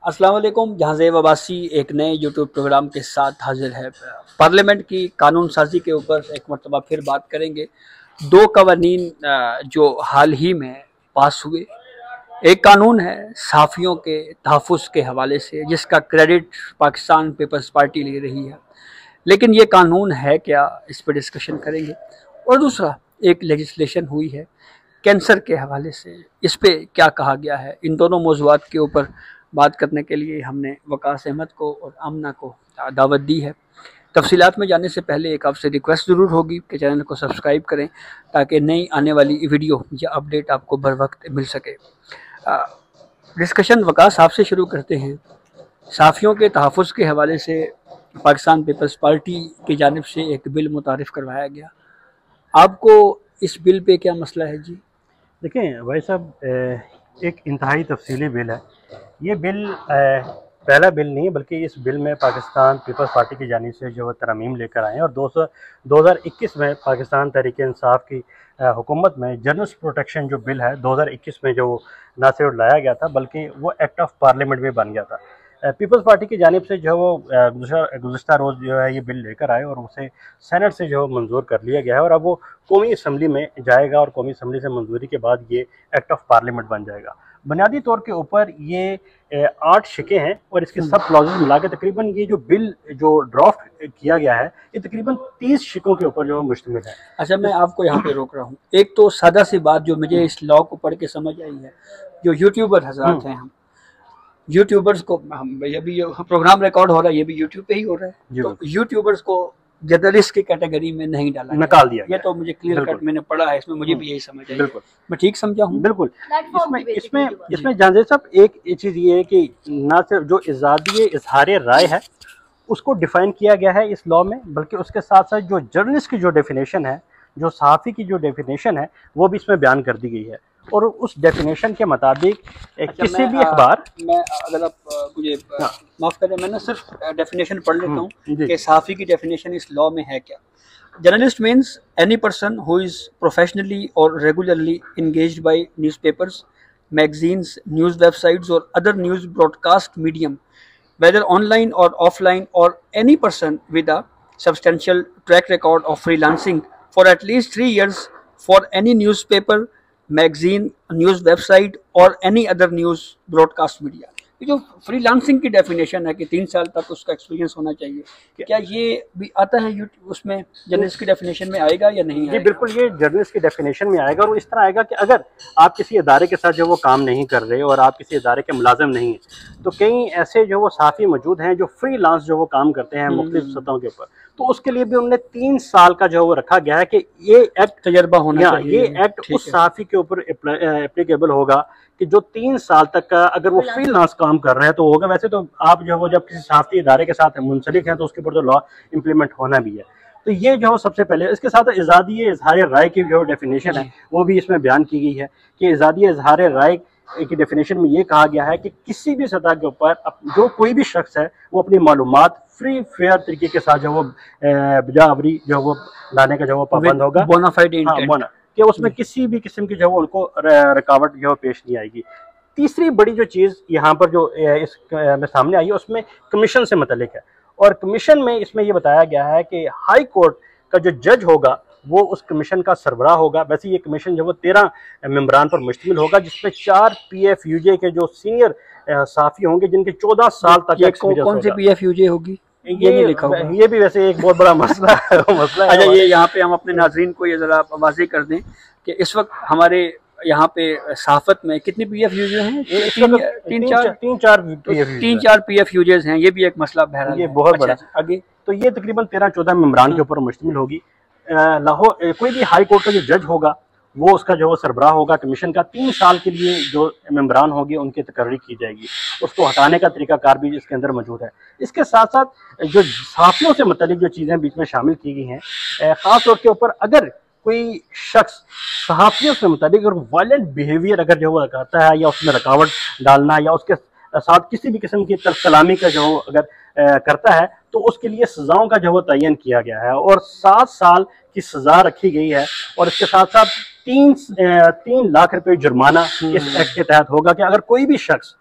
अस्सलाम वालेकुम। जहाज़ेब अब्बासी एक नए यूट्यूब प्रोग्राम के साथ हाजिर है। पार्लियामेंट की कानून साजी के ऊपर एक मरतबा फिर बात करेंगे। दो कवानीन जो हाल ही में पास हुए, एक कानून है सहाफ़ियों के तहफ़्फ़ुज़ के हवाले से, जिसका क्रेडिट पाकिस्तान पीपल्स पार्टी ले रही है, लेकिन ये कानून है क्या, इस पर डिस्कशन करेंगे। और दूसरा एक लेजिस्लेशन हुई है कैंसर के हवाले से, इस पे क्या कहा गया है। इन दोनों मौज़ूआत के ऊपर बात करने के लिए हमने वकास अहमद को और आमना को दावत दी है। तफसीलात में जाने से पहले एक आपसे रिक्वेस्ट ज़रूर होगी कि चैनल को सब्सक्राइब करें ताकि नई आने वाली वीडियो या अपडेट आपको बर वक्त मिल सके। डिस्कशन वकास आपसे शुरू करते हैं। सहाफ़ियों के तहफ़्फ़ुज़ के हवाले से पाकिस्तान पीपल्स पार्टी की जानिब से एक बिल मुतारिफ़ करवाया गया, आपको इस बिल पे क्या मसला है जी? देखें भाई साहब, एक इंतहाई तफसीली बिल है। ये बिल पहला बिल नहीं है, बल्कि इस बिल में पाकिस्तान पीपल्स पार्टी की जानिब से जो तरमीम लेकर आए हैं और 2021 में पाकिस्तान तहरीक इंसाफ की हुकूमत में जर्नलिस्ट प्रोटेक्शन जो बिल है 2021 में जो ना सिर्फ लाया गया था बल्कि वो एक्ट ऑफ पार्लियामेंट में बन गया था। पीपल्स पार्टी की जानिब से जो वो गुज़श्ता रोज़ जो है ये बिल लेकर आए और उसे सेनेट से जो मंजूर कर लिया गया है और अब वो कौमी असम्बली में जाएगा और कौमी असम्बली से मंजूरी के बाद ये एक्ट ऑफ पार्लियामेंट बन जाएगा। बुनियादी तौर के ऊपर ये 8 शिके हैं और इसके सब क्लॉजेज मिला के तकरीबन ये जो बिल जो ड्राफ्ट किया गया है ये तकरीबन 30 शिकों के ऊपर जो मुश्तमिल है। अच्छा, मैं आपको यहाँ पे रोक रहा हूँ। एक तो सादा सी बात जो मुझे इस लॉ को पढ़ के समझ आई है, जो यूट्यूबर हजरात हैं, हम यूट्यूबर्स को, हम अभी प्रोग्राम रिकॉर्ड हो रहा है, ये भी यूट्यूब पे ही हो रहा है, तो यूट्यूबर्स को जर्नलिस्ट की कैटेगरी में नहीं डाला, निकाल दिया। ये तो मुझे क्लियर कट मैंने पढ़ा है, इसमें मुझे भी यही समझ आई। बिल्कुल, मैं ठीक समझा हूँ? बिल्कुल। इसमें जानते साहब एक चीज़ ये है कि ना सिर्फ जो आज़ादी इजहार राय है उसको डिफाइन किया गया है इस लॉ में, बल्कि उसके साथ साथ जो जर्नलिस्ट की जो डेफिनेशन है, जो सहाफ़ी की जो डेफिनेशन है, वो भी इसमें बयान कर दी गई है। और उस डेफिनेशन के मुताबिक किसी भी अखबार मैं अगर आप मुझे माफ़ करें, मैं ना सिर्फ डेफिनेशन पढ़ लेता हूँ कि सहाफ़ी की डेफिनेशन इस लॉ में है क्या। Journalist means any person who is professionally और regularly engaged by newspapers, magazines, news websites or other news broadcast medium, whether online or offline, or any person with a substantial track record of freelancing for at least 3 years for any newspaper, magazine, news website और any other news broadcast media. ये जो freelancing की definition है कि 3 साल तक उसका experience होना चाहिए, क्या ये भी आता है उसमें जर्नलिस्ट की डेफिनेशन में आएगा या नहीं आएगा? जी बिल्कुल, ये जर्नलिस्ट की डेफिनेशन में आएगा और इस तरह आएगा कि अगर आप किसी इदारे के साथ जो वो काम नहीं कर रहे और आप किसी इदारे के मुलाजिम नहीं हैं, तो कई ऐसे जो वो सहाफ़ी मौजूद हैं जो फ्रीलांस जो वो काम करते हैं मुख्तलिफ सतहों के ऊपर, तो उसके लिए भी उन्होंने 3 साल का जो वो रखा गया है कि ये एक्ट तजर्बा होना चाहिए। ये एक्ट उस सहाफ़ी के ऊपर एप्लीकेबल होगा कि जो 3 साल तक का अगर वो फ्रीलांस काम कर रहे हैं तो होगा। वैसे तो आप जो वो जब किसी सहाफ़ती इदारे के साथ मुंसलिक हैं तो उसके ऊपर तो लॉ इम्प्लीमेंट होना भी है। तो ये जो सबसे पहले, इसके साथ आज़ादी इजहार राय की जो डेफिनेशन है वो भी इसमें बयान की गई है कि आज़ादी इजहार राय की डेफिनेशन में ये कहा गया है कि किसी भी सतह के ऊपर जो कोई भी शख्स है वो अपनी मालूमात फ्री फेयर तरीके के साथ जो वो बिजावरी जो वो लाने का जो वो पाबंद होगा, बोनाफाइड इंटेंट, कि उसमें किसी भी किस्म की जो वो उनको रुकावट जो पेश नहीं आएगी। तीसरी बड़ी जो चीज़ यहाँ पर जो इस में सामने आई है उसमें कमीशन से मुतल्लिक है और कमीशन में इसमें ये बताया गया है कि हाई कोर्ट का जो जज होगा वो उस कमीशन का सरबराह होगा। वैसे ये कमीशन जो वो 13 मेंबरान पर मुश्तमिल होगा, जिसमें 4 PFUJ के जो सीनियर सहाफ़ी होंगे जिनके 14 साल तक एक्सपीरियंस। कौन सी PFUJ होगी ये नहीं लिखा होगा। ये भी वैसे एक बहुत बड़ा मसला है। अच्छा, ये यहाँ पे हम अपने नाज़रीन को ये ज़रा वाज़ेह कर दें कि इस वक्त हमारे यहाँ पे सहाफ़त में कितनी PFUJ हैं? 3-4 PFUJs हैं। ये भी एक मसला बहरहाल ये बहुत बड़ा। आगे तो ये तकरीबन 13-14 मेंबरान के ऊपर मुश्तमिल होगी। लाहौर कोई भी हाई कोर्ट का जो जज होगा वो उसका जो सरबराह होगा कमीशन का। 3 साल के लिए जो मेंबरान होंगे उनकी तकर्री की जाएगी, उसको हटाने का तरीकाकार भी इसके अंदर मौजूद है। इसके साथ साथ जो सहाफ़ियों से मुतल्लिक जो चीज़ें बीच में शामिल की गई हैं, ख़ास तौर के ऊपर अगर कोई शख्स सहाफ़ियों से मुतल्लिक और वायलेंट बिहेवियर अगर जो वो करता है या उसमें रुकावट डालना या उसके साथ किसी भी किस्म की तरफ-कलामी का जो अगर करता है तो उसके लिए सज़ाओं का जो वो तयन किया गया है और 7 साल की सज़ा रखी गई है और इसके साथ साथ 3 लाख रुपए जुर्माना इस एक्ट के तहत होगा कि अगर कोई भी शख्स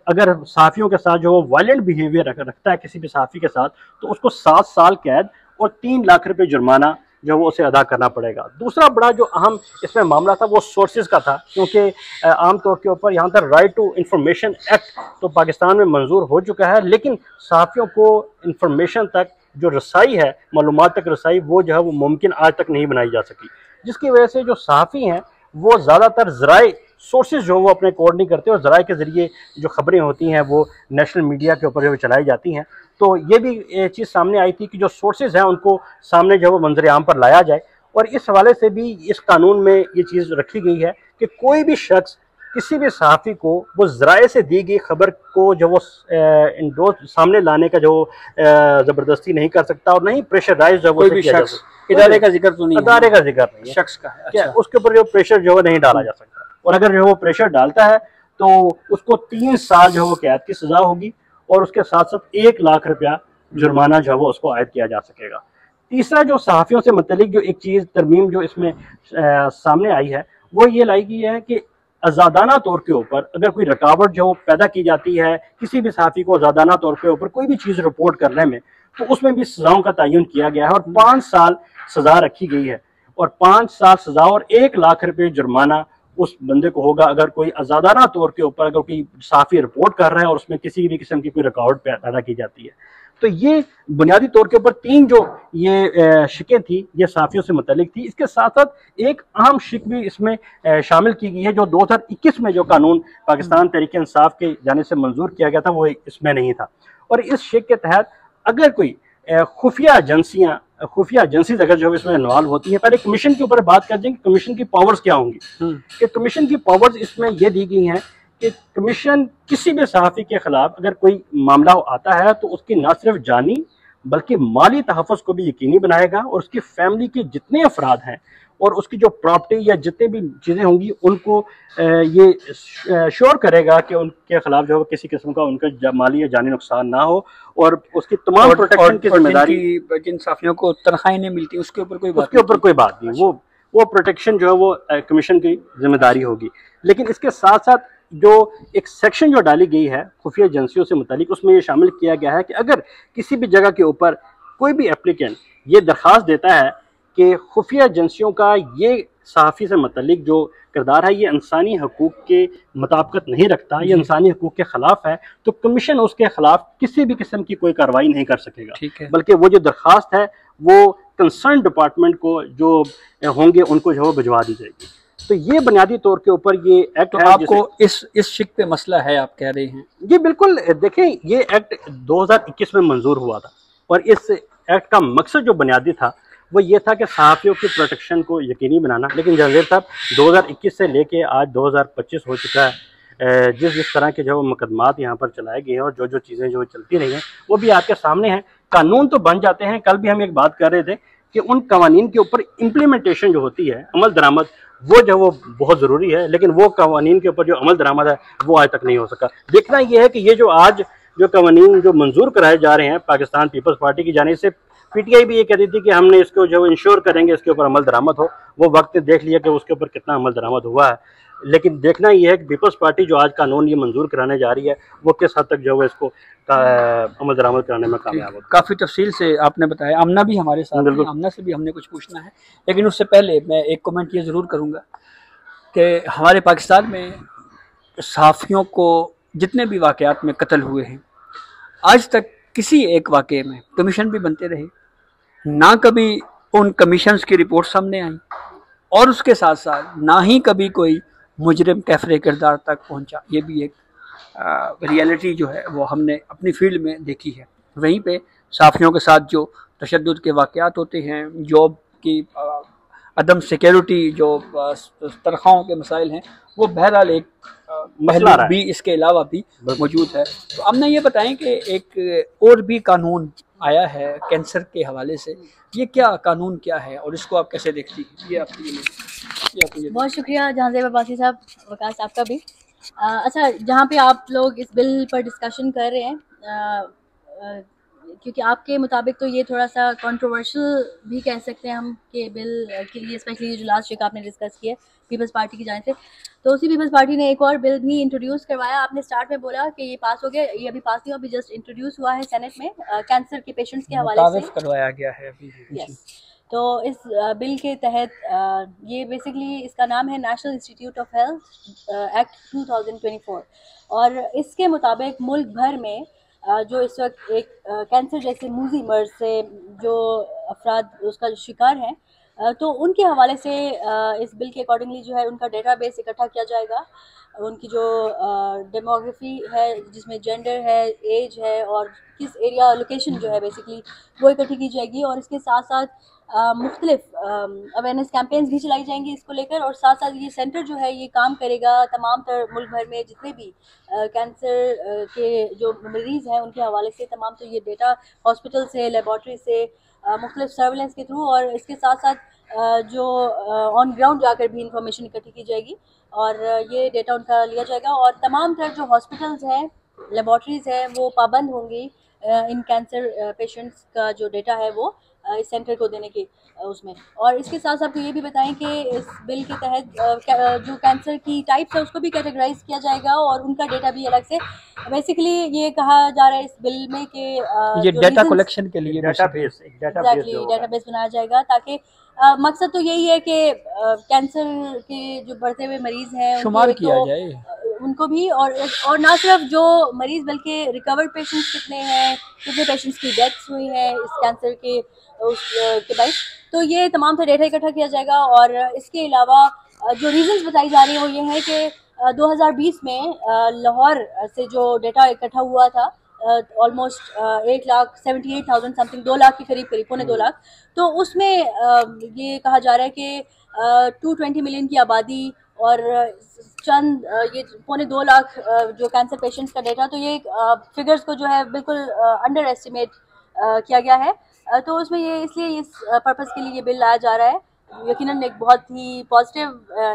अगर सहाफ़ियों के साथ जो वो वायलेंट बिहेवियर रखता है किसी भी सहाफ़ी के साथ, तो उसको 7 साल कैद और 3 लाख रुपए जुर्माना जो वो उसे अदा करना पड़ेगा। दूसरा बड़ा जो अहम इसमें मामला था वो सोर्सेज का था, क्योंकि आमतौर के ऊपर यहाँ पर राइट टू इंफॉर्मेशन एक्ट तो पाकिस्तान में मंजूर हो चुका है, लेकिन सहाफ़ियों को इंफॉर्मेशन तक जो रसाई है, मालूमात तक रसाई, वो जो है वो मुमकिन आज तक नहीं बनाई जा सकी, जिसकी वजह से जो सहाफ़ी हैं वो ज़्यादातर ज़राए सोर्सेज जो वो अपने कोड नहीं करते और ज़राए के ज़रिए जो खबरें होती हैं वो नेशनल मीडिया के ऊपर जो चलाई जाती हैं। तो ये भी चीज़ सामने आई थी कि जो सोर्सेज हैं उनको सामने जो वो मंजर आम पर लाया जाए, और इस हवाले से भी इस कानून में ये चीज़ रखी गई है कि कोई भी शख्स किसी भी सहाफ़ी को वो ज़राए से दी गई खबर को जो वो इंडोर्स सामने लाने का जो ज़बरदस्ती नहीं कर सकता, और नहीं प्रेशराइज जो कोई भी शख्स, इदारे का जिक्र तो नहीं, इदारे का जिक्र नहीं है, शख्स का है। अच्छा। उसके ऊपर जो प्रेशर जो है नहीं डाला जा सकता, और अगर जो वो प्रेशर डालता है तो उसको 3 साल जो वो कैद की सजा होगी, और उसके साथ साथ 1 लाख रुपया जुर्माना जो है वो उसको आयद किया जा सकेगा। तीसरा जो सहाफ़ियों से मुतल्लिक जो एक चीज़ तरमीम जो इसमें सामने आई है वो ये लाई गई है कि आज़ादाना तौर के ऊपर अगर कोई रुकावट जो पैदा की जाती है किसी भी सहाफ़ी को आज़ादाना तौर के ऊपर कोई भी चीज़ रिपोर्ट करने में, तो उसमें भी सज़ाओं का तयन किया गया है और 5 साल सज़ा रखी गई है, और 5 साल सज़ा और 1 लाख रुपये जुर्माना उस बंदे को होगा अगर कोई आज़ादाना तौर के ऊपर अगर कोई सहाफ़ी रिपोर्ट कर रहा है और उसमें किसी भी किस्म की कोई रुकावट पैदा की जाती है। तो ये बुनियादी तौर के ऊपर 3 जो ये शिकें थी ये सहाफ़ियों से मुतल्लिक थी। इसके साथ साथ एक अहम शिक भी इसमें शामिल की गई है जो 2021 में जो कानून पाकिस्तान तहरीक इंसाफ के जाने से मंजूर किया गया था वो इसमें नहीं था, और इस शिक के तहत अगर कोई खुफिया एजेंसीज अगर जो इसमें इन्वॉल्व होती है, पहले कमीशन के ऊपर बात कर देंगे कमीशन की पावर्स क्या होंगी। कि कमीशन की पावर्स इसमें ये दी गई हैं कि कमीशन किसी भी सहाफ़ी के खिलाफ अगर कोई मामला आता है तो उसकी न सिर्फ जानी बल्कि माली तहफ़्फ़ुज़ को भी यकीनी बनाएगा, और उसकी फैमिली के जितने अफराद हैं और उसकी जो प्रॉपर्टी या जितने भी चीज़ें होंगी उनको ये श्योर करेगा कि उनके खिलाफ जो है किसी किस्म का उनका माली या जानी नुकसान ना हो, और उसकी तमाम प्रोटेक्शन की जिम्मेदारी जिन सहाफ़ियों को तनख्वाहें नहीं मिलती उसके ऊपर कोई बात नहीं, वो प्रोटेक्शन जो है वो कमीशन की जिम्मेदारी होगी। लेकिन इसके साथ साथ जो एक सेक्शन जो डाली गई है खुफिया एजेंसियों से मुतालिक, उसमें ये शामिल किया गया है कि अगर किसी भी जगह के ऊपर कोई भी एप्लीकेंट ये दरख्वास्त देता है कि खुफिया एजेंसियों का ये सहाफ़ी से मुतालिक जो किरदार है ये इंसानी हकूक़ के मुताबिकत नहीं रखता, ये इंसानी हकूक़ के ख़िलाफ़ है, तो कमीशन उसके ख़िलाफ़ किसी भी किस्म की कोई कार्रवाई नहीं कर सकेगा, बल्कि वो जो दरख्वास्त है वो कंसर्न डिपार्टमेंट को जो होंगे उनको जो भिजवा दी जाएगी। तो ये बुनियादी तौर के ऊपर ये एक्ट तो आपको इस शिक पे मसला है, आप कह रहे हैं जी बिल्कुल। देखें ये एक्ट 2021 में मंजूर हुआ था, और इस एक्ट का मकसद जो बुनियादी था वो ये था कि सहाफ़ियों की प्रोटेक्शन को यकीनी बनाना। लेकिन जहांगीर साहब 2021 से लेके आज 2025 हो चुका है, जिस तरह के जो मुकदमात यहाँ पर चलाए गए हैं और जो चीज़ें जो चलती रही हैं वो भी आपके सामने हैं। कानून तो बन जाते हैं, कल भी हम एक बात कर रहे थे कि उन कवानीन के ऊपर इम्प्लीमेंटेशन जो होती है, अमल दरामद, वो जो वो बहुत ज़रूरी है, लेकिन वो कवानीन के ऊपर जो अमल दरामद है वो आज तक नहीं हो सका। देखना ये है कि ये जो आज जो कवानीन जो मंजूर कराए जा रहे हैं पाकिस्तान पीपल्स पार्टी की जानिब से, पीटीआई भी ये कहती थी कि हमने इसको जो इंश्योर करेंगे इसके ऊपर अमल दरामद हो, वो वक्त देख लिया कि उसके ऊपर कितना अमल दरामद हुआ है। लेकिन देखना यह है कि पीपल्स पार्टी जो आज कानून ये मंजूर कराने जा रही है वो किस हद तक जो है इसको अमल दरामद कराने में कामयाब हो। काफ़ी तफसील से आपने बताया। आमना भी हमारे साथ है, आमना से भी हमने कुछ पूछना है, लेकिन उससे पहले मैं एक कमेंट ये ज़रूर करूँगा कि हमारे पाकिस्तान में सहाफ़ियों को जितने भी वाक़यात में कत्ल हुए हैं आज तक किसी एक वाक़े में कमीशन भी बनते रहे, ना कभी उन कमीशंस की रिपोर्ट सामने आई, और उसके साथ साथ ना ही कभी कोई मुजरिम कैफरे किरदार तक पहुंचा। ये भी एक रियलिटी जो है वो हमने अपनी फील्ड में देखी है। वहीं पे सहाफ़ियों के साथ जो तशद्दुद के वाक़यात होते हैं, जॉब की अदम सिक्योरिटी, जो तनख्वाहों के मसाइल हैं, वो बहरहाल एक मसला भी इसके अलावा भी मौजूद है। तो हमने ये बताएं कि एक और भी कानून आया है कैंसर के हवाले से, ये क्या कानून क्या है और इसको आप कैसे देखती हैं? ये आपकी बहुत शुक्रिया जहांज़ेब अब्बासी साहब, वकास आपका भी। अच्छा, जहाँ पे आप लोग इस बिल पर डिस्कशन कर रहे हैं, क्योंकि आपके मुताबिक तो ये थोड़ा सा कंट्रोवर्शियल भी कह सकते हैं हम कि बिल के लिए, स्पेशली जो लास्ट वीक आपने डिस्कस किया, पीपल्स पार्टी की जानिब से। तो उसी पीपल्स पार्टी ने एक और बिल भी इंट्रोड्यूस करवाया। आपने स्टार्ट में बोला कि ये पास हो गया, ये अभी पास नहीं हुआ, अभी जस्ट इंट्रोड्यूस हुआ है सेनेट में कैंसर के पेशेंट्स के हवाले से करवाया गया है अभी। यस। तो इस बिल के तहत ये बेसिकली इसका नाम है national institute of health act 2024 और इसके मुताबिक मुल्क भर में जो इस वक्त एक कैंसर जैसे मूजी मर्ज से जो अफराद उसका शिकार हैं तो उनके हवाले से इस बिल के अकॉर्डिंगली जो है उनका डेटाबेस इकट्ठा किया जाएगा। उनकी जो डेमोग्राफी है जिसमें जेंडर है, एज है और किस एरिया लोकेशन जो है बेसिकली वो इकट्ठी की जाएगी और इसके साथ साथ मुख्तलिफ अवेयरनेस कैंपेन्स भी चलाई जाएंगी इसको लेकर और साथ साथ ये सेंटर जो है ये काम करेगा तमाम तर मुल्क भर में जितने भी कैंसर के जो मरीज़ हैं उनके हवाले से तमाम तो ये डेटा हॉस्पिटल से, लेबॉर्ट्री से, मुख्तलिफ सर्वेलेंस के थ्रू और इसके साथ साथ जो ऑन ग्राउंड जाकर भी इंफॉर्मेशन इकट्ठी की जाएगी और ये डेटा उनका लिया जाएगा और तमाम तर जो हॉस्पिटल्स हैं, लेबॉर्ट्रीज़ हैं वो पाबंद होंगी इन कैंसर पेशेंट्स का जो डेटा है वो इस सेंटर को देने के उसमें। और इसके साथ साथ ये भी बताएं कि इस बिल के तहत जो कैंसर की टाइप्स है उसको भी कैटेगराइज किया जाएगा और उनका डेटा भी अलग से बेसिकली ये कहा जा रहा है इस बिल में कि ये डेटा कलेक्शन के लिए डेटाबेस बनाया जाएगा ताकि मकसद तो यही है कि कैंसर के जो बढ़ते हुए मरीज़ हैं शुमार किया जाए उनको भी और ना सिर्फ जो मरीज़ बल्कि रिकवर्ड पेशेंट्स कितने हैं, कितने पेशेंट्स की डेथ्स हुई हैं इस कैंसर के के बाद, तो ये तमाम सा डेटा इकट्ठा किया जाएगा। और इसके अलावा जो रीजंस बताई जा रही है वो ये है कि 2020 में लाहौर से जो डेटा इकट्ठा हुआ था ऑलमोस्ट 1,78,000 समथिंग 2 लाख के करीब पौने 2 लाख, तो उसमें ये कहा जा रहा है कि 220 मिलियन की आबादी और चंद ये पौने 2 लाख जो कैंसर पेशेंट्स का डेटा, तो ये फिगर्स को जो है बिल्कुल अंडर एस्टिमेट किया गया है। तो उसमें ये इसलिए इस पर्पज़ के लिए ये बिल लाया जा रहा है। यकीनन एक बहुत ही पॉजिटिव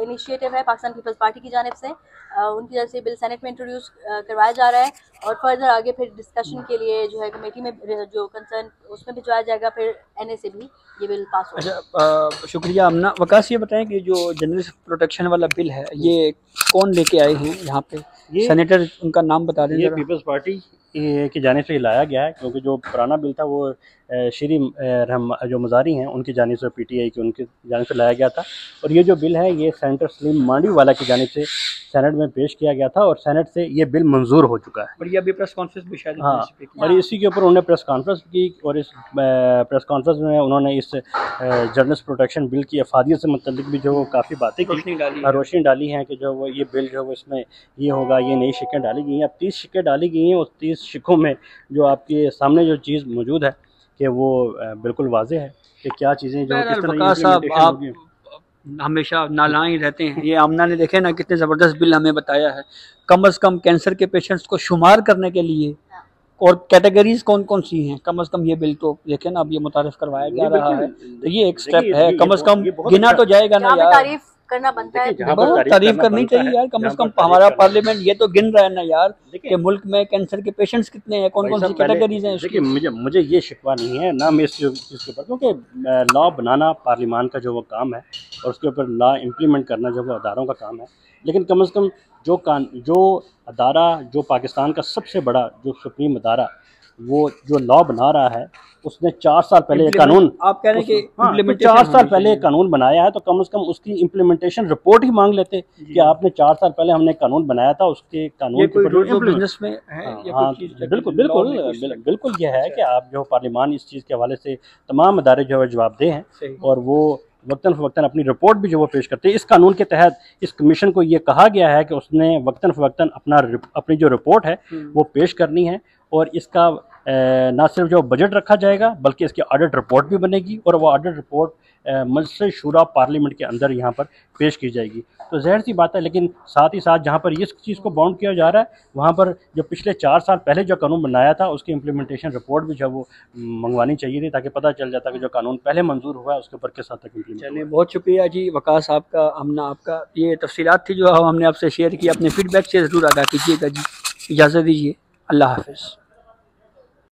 इनिशिएटिव है पाकिस्तान पीपल्स पार्टी की जानिब से, उनकी तरफ से बिल सेनेट में इंट्रोड्यूस करवाया जा रहा है और फर्दर आगे फिर डिस्कशन के लिए जो है कमेटी में जो कंसर्न उसमें भिजवाया जाएगा, फिर NA से भी ये बिल पास होगा। अच्छा, शुक्रिया अमना। वकास ये बताएं कि जो जर्नलिस्ट प्रोटेक्शन वाला बिल है ये कौन लेके आए हैं यहाँ पे, सेनेटर उनका नाम बता दें। ये पीपल्स पार्टी की जानिब से लाया गया है क्योंकि जो पुराना बिल था वो श्री जो मज़ारी हैं उनकी जानिब से PTI की उनकी जानिब से लाया गया था और ये जो बिल है ये सेनेटर सलीम मांडवीवाला की जानिब से सेनेट में पेश किया गया था और सेनेट से ये बिल मंजूर हो चुका है और ये अभी प्रेस कॉन्फ्रेंस भी शायद और इसी के ऊपर उन्होंने प्रेस कॉन्फ्रेंस की और इस प्रेस कॉन्फ्रेंस में उन्होंने इस जर्नलिस्ट प्रोटेक्शन बिल की अफादियत से मतलब भी जो काफ़ी बातें की, रोशनी डाली हैं कि जो वो ये बिल जो वो इसमें ये होगा, ये नई शिकें डाली गई हैं। अब 30 शिकें डाली गई हैं, उस 30 शिकों में जो आपके सामने जो चीज़ मौजूद है कि वो बिल्कुल वाज़ेह है कि क्या चीज़ें जो किस तरह आप हमेशा नालायन ही रहते हैं। ये आमना ने देखे ना कितने ज़बरदस्त बिल हमें बताया है, कम से कम कैंसर के पेशेंट्स को शुमार करने के लिए और कैटेगरीज कौन कौन सी हैं, कम से कम ये बिल तो देखें ना अब ये मुतारिफ करवाया जा रहा है, तो ये एक स्टेप है, कम से कम गिना तो जाएगा ना यार, तारीफ करना बनता है, तारीफ करनी चाहिए यार, कम से कम हमारा पार्लियामेंट ये तो गिन रहा है ना यार कि मुल्क में कैंसर के पेशेंट्स कितने हैं, कौन कौन सी कैटेगरीज हैं। देखिए मुझे ये शिकवा नहीं है ना मैं इस चीज़ के ऊपर, क्योंकि लॉ बनाना पार्लियामान का जो वो काम है और उसके ऊपर लॉ इम्प्लीमेंट करना जो वो अदारों का काम है, लेकिन कम से कम जो अदारा जो पाकिस्तान का सबसे बड़ा जो सुप्रीम अदारा वो जो लॉ बना रहा है उसने 4 साल पहले एक कानून, आप कह रहे हैं कि 4 साल पहले एक कानून बनाया है, तो कम से कम उसकी इम्प्लीमेंटेशन रिपोर्ट ही मांग लेते कि आपने 4 साल पहले हमने कानून बनाया था, उसके कानून के बिजनेस में है। हाँ बिल्कुल ये है कि आप जो पार्लियामान इस चीज़ के हवाले से तमाम अदारे जो है जवाबदेह हैं और वो वक्तन फ़वक्तन अपनी रिपोर्ट भी जो वो पेश करते हैं। इस कानून के तहत इस कमीशन को ये कहा गया है कि उसने वक्तन फ़वक्तन अपनी जो रिपोर्ट है वो पेश करनी है और इसका ना सिर्फ जो बजट रखा जाएगा बल्कि इसकी ऑडिट रिपोर्ट भी बनेगी और वो ऑडिट रिपोर्ट मजलिस शूरा पार्लियामेंट के अंदर यहाँ पर पेश की जाएगी। तो ज़ाहिर सी बात है, लेकिन साथ ही साथ जहाँ पर इस चीज़ को बाउंड किया जा रहा है वहाँ पर जो पिछले 4 साल पहले जो कानून बनाया था उसकी इम्प्लीमेंटेशन रिपोर्ट भी जो वो मंगवानी चाहिए थी ताकि पता चल जाता कि जो कानून पहले मंजूर हुआ है उसके ऊपर किस हद तक इम्प्लीमेंट। चलिए बहुत शुक्रिया जी वकास आपका, हमना आपका, ये तफसीलात थी जो हमने आपसे शेयर की, अपने फीडबैक से ज़रूर अदा कीजिएगा जी। इजाज़त दीजिए, अल्लाह हाफ़िज़।